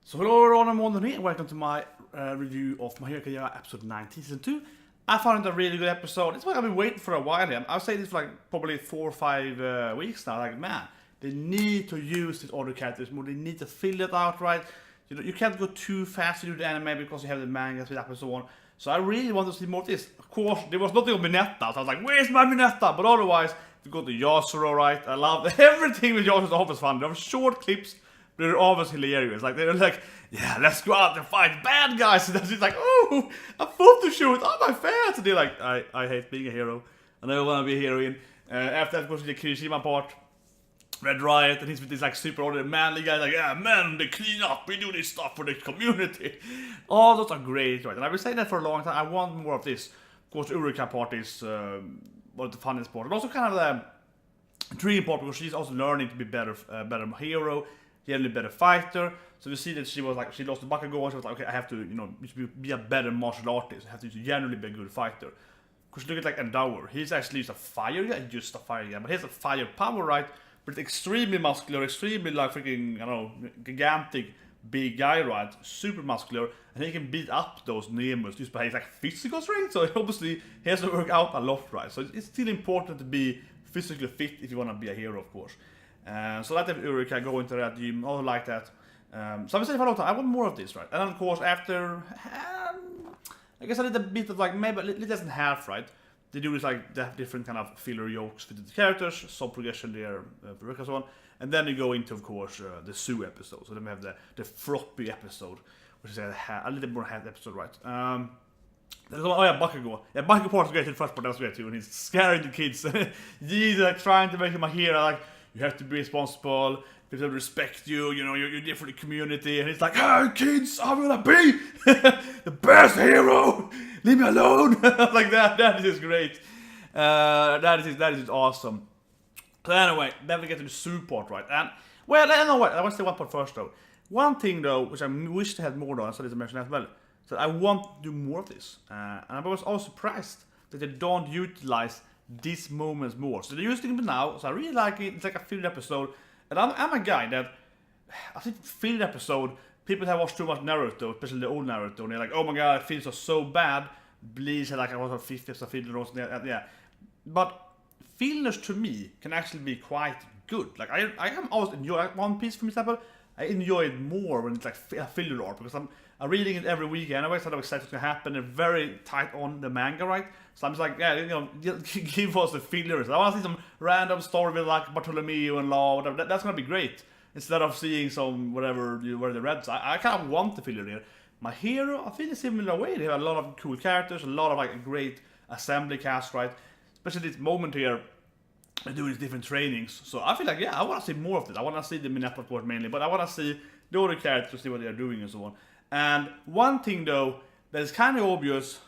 So hello everyone, I'm Myrmonden here, and welcome to my review of My Hero Academia episode 19, season 2. I found it a really good episode. It's what I've been waiting for a while here. I've said this for like probably 4 or 5 weeks now. Like, man, they need to use these other characters more. They need to fill it out right. You know, you can't go too fast to do the anime because you have the manga speed up and so on. So I really want to see more of this. Of course, there was nothing on Minetta, so I was like, where's my Minetta? But otherwise, we got the Yasuro, right? I love everything with Yasuro. Is always fun. There were short clips. They're always hilarious. Like, they're like, yeah, let's go out and fight bad guys. And then she's like, oh, a photo shoot. Oh, my fans. And they're like, I hate being a hero. And I don't want to be a heroine. After that, of course, the Kirishima part. Red Riot. And he's with this, like, super ordered manly guy. Like, yeah, man, they clean up. We do this stuff for the community. All those are great, right? And I've been saying that for a long time. I want more of this. Of course, the Urika part is one of the funnest part. And also kind of the dream part, because she's also learning to be better hero. Generally better fighter, so we see that she was like, she lost the Bakugo and she was like, okay, I have to, you know, be a better martial artist. I have to generally be a good fighter. Because look at like Endower, he's actually just a fire guy, just a fire guy, but he has a fire power, right? But it's extremely muscular, extremely like freaking, I don't know, gigantic big guy, right? Super muscular, and he can beat up those Nemus just by his like physical strength. So obviously he has to work out a lot, right? So it's still important to be physically fit if you want to be a hero, of course. So let them Urika go into that gym, all like that. So I've been saying for a long time, I want more of this, right? And then of course after, I guess I did a bit of like, maybe a little less than half, right? They do this like, they have different kind of filler jokes with the characters, some progression there, for Urika and so on. And then you go into, of course, the Sue episode. So then we have the Froppy episode, which is a little more half episode, right? Oh yeah, Bakugo. Yeah, Bakugo part was great in the first part, that was great too. And he's scaring the kids. He's like trying to make him a hero, like, you have to be responsible, people respect you, you know, you're there for the community, and it's like, hey kids, I'm gonna be the best hero, leave me alone, like that is great, that is awesome. So anyway, then we get to the Sue part, right, and, well, I don't know what, I want to say one part first though. One thing though, which I wish they had more on, so I mentioned as well, so I want to do more of this, and I was also surprised that they don't utilize these moments more. So they're using it now, so I really like it. It's like a filled episode. And I'm a guy that, I think filled episode, people have watched too much Naruto, especially the old Naruto, and they're like, oh my god, it feels so bad. Bleach had like a 50 episode filler or something, yeah. But fillers to me can actually be quite good. Like I am always enjoy like One Piece, for example. I enjoy it more when it's like a filler arc, because I'm reading it every week anyway, so I'm excited what's gonna happen. They're very tight on the manga, right? So I'm just like, yeah, you know, give us the fillers. I want to see some random story with like Bartolomeo and Law, whatever. That's gonna be great. Instead of seeing some whatever where the Reds. I kind of want the filler here. My hero, I feel a similar way. They have a lot of cool characters, a lot of like a great assembly cast, right? Especially this moment here. They do these different trainings, so I feel like, yeah, I want to see more of this. I want to see the Minetta part mainly, but I want to see the other characters, see what they're doing and so on. And one thing though that is kind of obvious,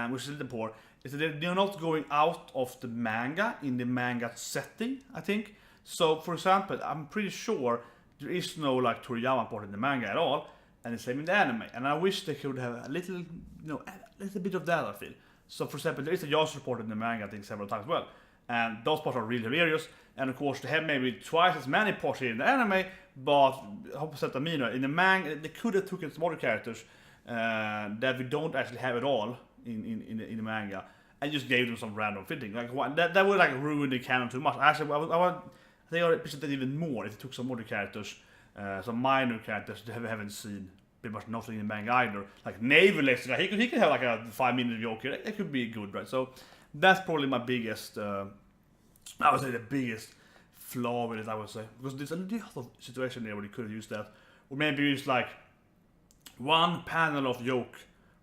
which is a little poor, is that they're not going out of the manga in the manga setting, I think. So, for example, I'm pretty sure there is no like Toriyama part in the manga at all, and the same in the anime. And I wish they could have a little, you know, a little bit of that, I feel. So, for example, there is a Yasuro part in the manga, I think, several times as well. And those parts are really hilarious. And of course, they have maybe twice as many parts here in the anime, but opposite Amino, in the manga, they could have taken some other characters that we don't actually have at all in the manga, and just gave them some random fitting. Like that would like ruin the canon too much. Actually, I think I would appreciate that even more if they took some other characters, some minor characters that haven't seen pretty much nothing in the manga either. Like Naval, like, he could have like a 5-minute joke here. It could be good, right? So that's probably my biggest, I would say the biggest flaw with it, I would say. Because there's a little situation there where you could have used that. Or maybe use like one panel of joke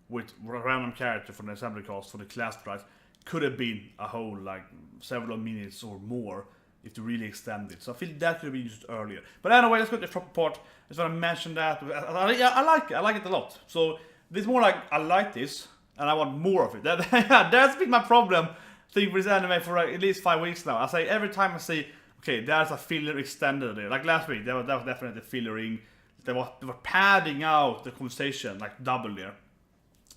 with a random character from the assembly cast for the class prize. Could have been a whole like several minutes or more if you really extend it. So I feel that could have been used earlier. But anyway, let's go to the proper part. I just want to mention that. I like it. I like it a lot. So this is more like, I like this, and I want more of it. That's been my problem thing with this anime for like at least 5 weeks now. I say every time I see, okay, there's a filler extended there. Like last week, that was definitely fillering. They were padding out the conversation, like double there.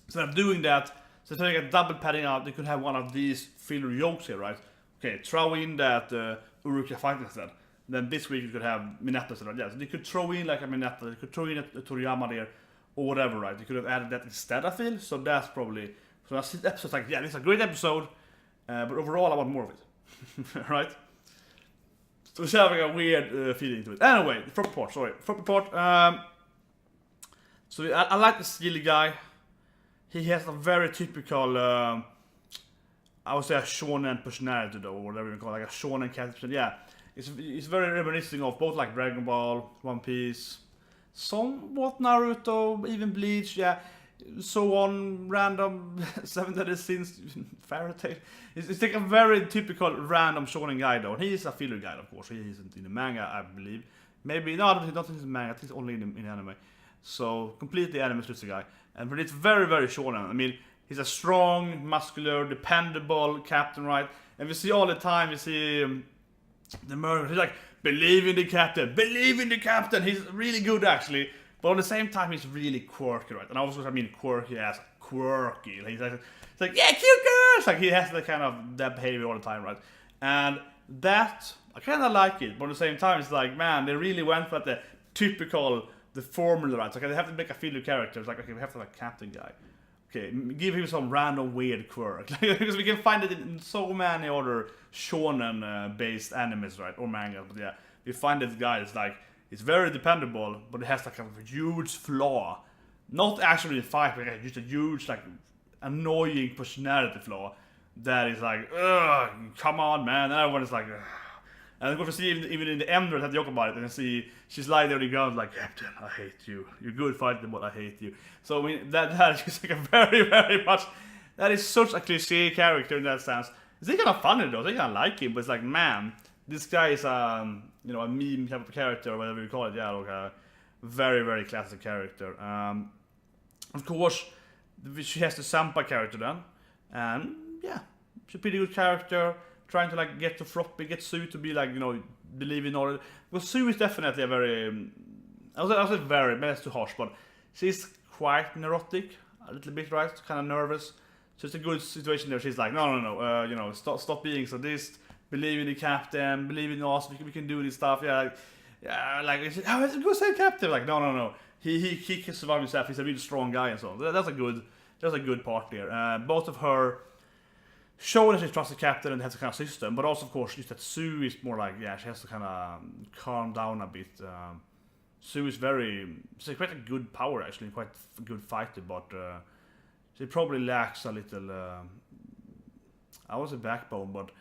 Instead of doing that, so if I get double padding out, they could have one of these filler jokes here, right? Okay, throw in that Urika fight instead. Then this week you could have Mineta. So yeah, so they could throw in like a Mineta, they could throw in a Toriyama there, or whatever, right? They could have added that instead, I feel. So that's probably, so I see the episode's like, yeah, this is a great episode, but overall I want more of it, right? So it's having a weird feeling to it. Anyway, the Froppy part, sorry. Froppy part, so I like the silly guy. He has a very typical, I would say a shonen personality though, or whatever you call it, like a shonen character. Yeah, it's very reminiscent of both like Dragon Ball, One Piece, somewhat Naruto, even Bleach, yeah, so on, random 7 Deadly Sins, Fairy Tail. It's like a very typical random shonen guy though. He is a filler guy, of course. He isn't in the manga, I believe. Maybe no, I don't think it's in the manga. I think it's only in anime. So completely anime the guy, but it's very very shonen. I mean, he's a strong, muscular, dependable captain, right? And we see all the time, we see the murder. He's like, believe in the captain, believe in the captain. He's really good actually, but at the same time he's really quirky, right? And also I mean quirky as quirky. He's like yeah, cute girls. Like he has that kind of that behavior all the time, right? And that I kind of like it, but at the same time it's like, man, they really went for the typical, the formula, right? So okay, they have to make a filler character. It's like, okay, we have to have a captain guy. Okay, give him some random weird quirk. Because we can find it in so many other shonen based animes, right? Or manga. But yeah, we find this guy is like, it's very dependable, but it has like a huge flaw. Not actually in fight, but just a huge, like, annoying personality flaw. That is like, ugh, come on, man. And everyone is like, ugh. And of course, we see even in the end, they joke about it, and see she's lying there on the ground like, Captain, I hate you. You're good fighting, but I hate you. So I mean, that is just like a very, very much, that is such a cliche character in that sense. It's kind of funny though. They kind of like him, but it's like, man, this guy is a meme type of character, or whatever you call it. Yeah, like a very, very classic character. Of course, she has the Sampa character then, and yeah, she's a pretty good character. Trying to like get to Froppy, get Sue to be like, believe in all. Well, Sue is definitely a very, I was say very, maybe that's too harsh, but she's quite neurotic, a little bit, right? Kind of nervous. So it's a good situation there. She's like, no, stop being sadist. Believe in the captain. Believe in us. We can do this stuff. Yeah, let's go say captain. Like, no. He can survive himself. He's a really strong guy and so on. That's a good part there. Both of her show that she trusts the captain and has a kind of system, but also of course just that Sue is more like, yeah, she has to kind of calm down a bit. Sue is she's quite a good power actually, quite a good fighter, but she probably lacks a little, I was a backbone, but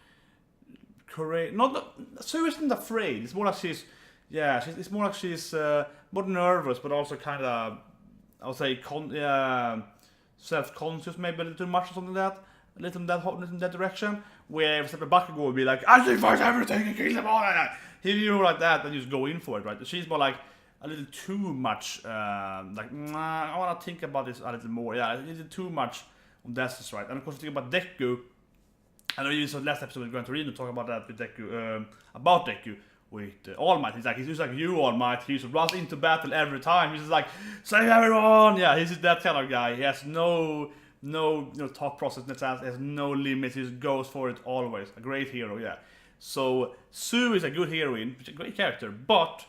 courage. Sue isn't afraid. It's more like it's more like she's more nervous, but also kind of, I would say, self-conscious maybe a little too much or something like that. A little in that direction, where if Bakugo would be like, I think fight everything and kill them all, he like that, and just go in for it, right? She's more like a little too much, I want to think about this a little more. Yeah, a little too much on that, right? And of course, think about Deku. I know you saw last episode with Gran Torino talk about that with Deku, with All Might. He's just like you, All Might. He just runs into battle every time. He's just like, save everyone. Yeah, he's that kind of guy. He has no thought process in the sense, there's no limits, he just goes for it always. A great hero, yeah. So Sue is a good heroine, which is a great character, but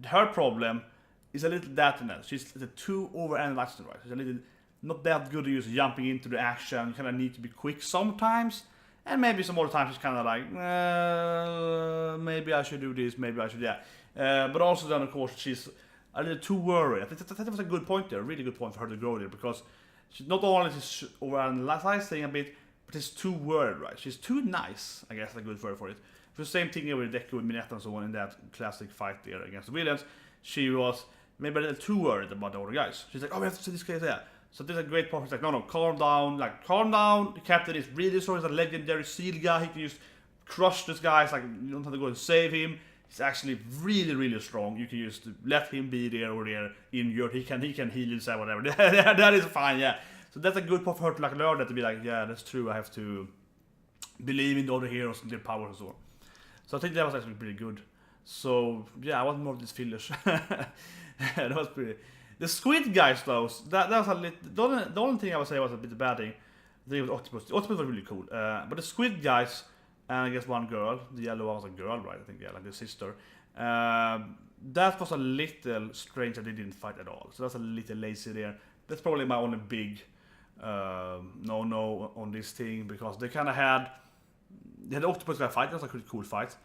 her problem is a little that in that. She's too overanalyzed, right? She's a little not that good at just jumping into the action. You kind of need to be quick sometimes, and maybe some other times she's kind of like, maybe I should do this, maybe I should, yeah. But also then of course she's a little too worried. I think that was a good point there, a really good point for her to grow there, because she's not only just overanalyzing a bit, but she's too worried, right? She's too nice, I guess is a good word for it. For the same thing with Deku with Mineta and so on in that classic fight there against the villains. She was maybe a little too worried about the other guys. She's like, oh, we have to see this guy there. So there's a great part. She's like, no, calm down. Like, calm down. The captain is really strong. He's a legendary seal guy. He can just crush this guy. It's like, you don't have to go and save him. He's actually really, really strong. You can just let him be there or there injured. He can heal himself, whatever. That is fine, yeah. So that's a good part for her to like learn that, to be like, yeah, that's true. I have to believe in the other heroes and their powers and so on. So I think that was actually pretty good. So yeah, I want more of these fillers. That was pretty. The squid guys though, that was a little. The only thing I would say was a bit bad thing. I think it was Octopus. The Octopus was really cool. But the squid guys and I guess one girl. The yellow one was a girl, right? I think, yeah, like the sister. That was a little strange that they didn't fight at all. So that's a little lazy there. That's probably my only big no on this thing, because they kind of had the octopus guy fight. That was a pretty cool fight,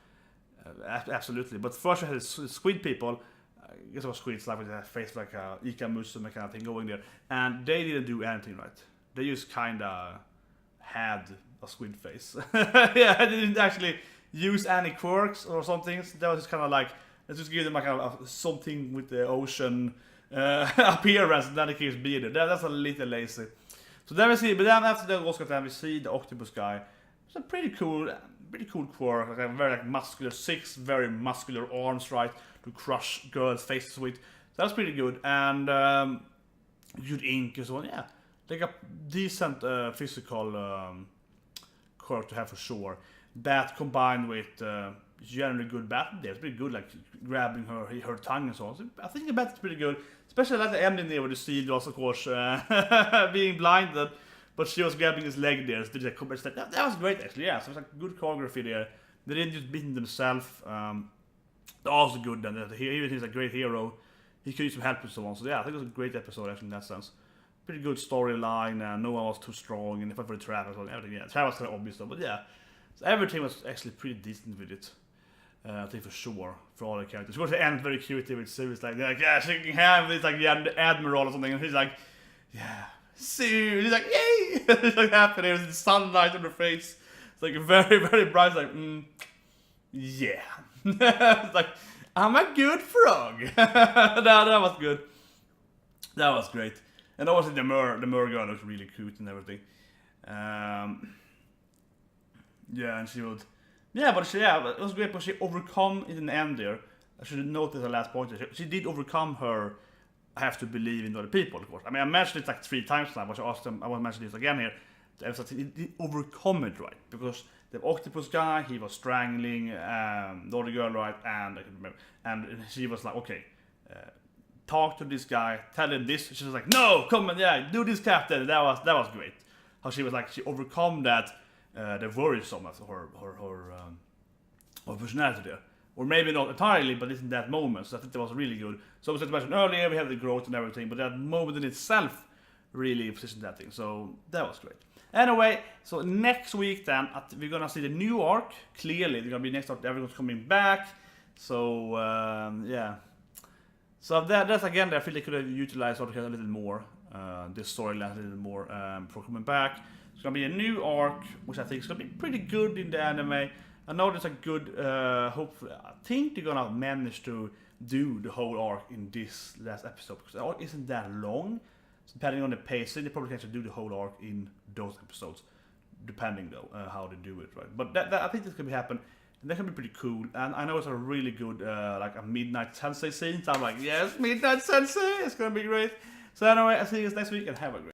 absolutely. But first you had the squid people. I guess it was squids, like with their face like a Ika Musume kind of thing going there, and they didn't do anything right. They just kind of had a squid face. Yeah, they didn't actually use any quirks or something. So that was just kind of like, let's just give them like something with the ocean appearance, and then it keeps being there. That's a little lazy. So then we see, but then after the Oscar time, we see the octopus guy. It's a pretty cool quirk, like a very like muscular, 6 very muscular arms, right, to crush girls' faces with. So that's pretty good, and good ink as well. Yeah, like a decent physical quirk to have for sure. That combined with generally good battle there, it's pretty good, like grabbing her tongue and so on. So I think the battle's pretty good, especially at the ending there where the seal was, of course, being blinded, but she was grabbing his leg there. So that was great, actually. Yeah, so it's like good choreography there. They didn't just beat themselves. Also good, then even he's a great hero. He could use some help and so on. So yeah, I think it was a great episode actually in that sense. Pretty good storyline, and no one was too strong, and if I for the trap as well, everything. Yeah, the trap was kind of obvious though, but yeah. So everything was actually pretty decent with it. I think for sure, for all the characters. Of course, the end very cute with Sue. Like, yeah, shaking hands with it's like the admiral or something, and he's like, yeah, Sue. He's like, yay! It's like happy. There's the sunlight on her face. It's like very, very bright. It's like, yeah. It's like, I'm a good frog. that was good. That was great. And also the Myr girl looks really cute and everything. Yeah, and she would. Yeah, but it was great. But she overcome in the end there. I should notice the last point. She did overcome her. I have to believe in other people, of course. I mean, I mentioned it like 3 times now, but I asked them. I want to mention this again here. He did overcome it, right? Because the octopus guy, he was strangling the other girl, right? And I can remember. And she was like, okay, talk to this guy, tell him this. She was like, no, come on, yeah, do this, captain. That was great. How she was like, she overcome that. The worrisome of her personality there, or maybe not entirely, but it's in that moment. So I think that was really good. So as I mentioned earlier, we have the growth and everything, but that moment in itself really positioned that thing. So that was great. Anyway, so next week then we're gonna see the new arc. Clearly, they're gonna be next arc. Everyone's coming back. So yeah. So that's again, I feel they could have utilized a little more. This storyline a little more before coming back. It's gonna be a new arc, which I think is gonna be pretty good in the anime. I know there's a good, hopefully, I think they're gonna manage to do the whole arc in this last episode, because the arc isn't that long. So depending on the pacing, they probably can actually do the whole arc in those episodes, depending though how they do it, right? But that I think this can happen, and that can be pretty cool. And I know it's a really good, like a Midnight Sensei scene. So I'm like, yes, Midnight Sensei, it's gonna be great. So anyway, I'll see you guys next week, and have a great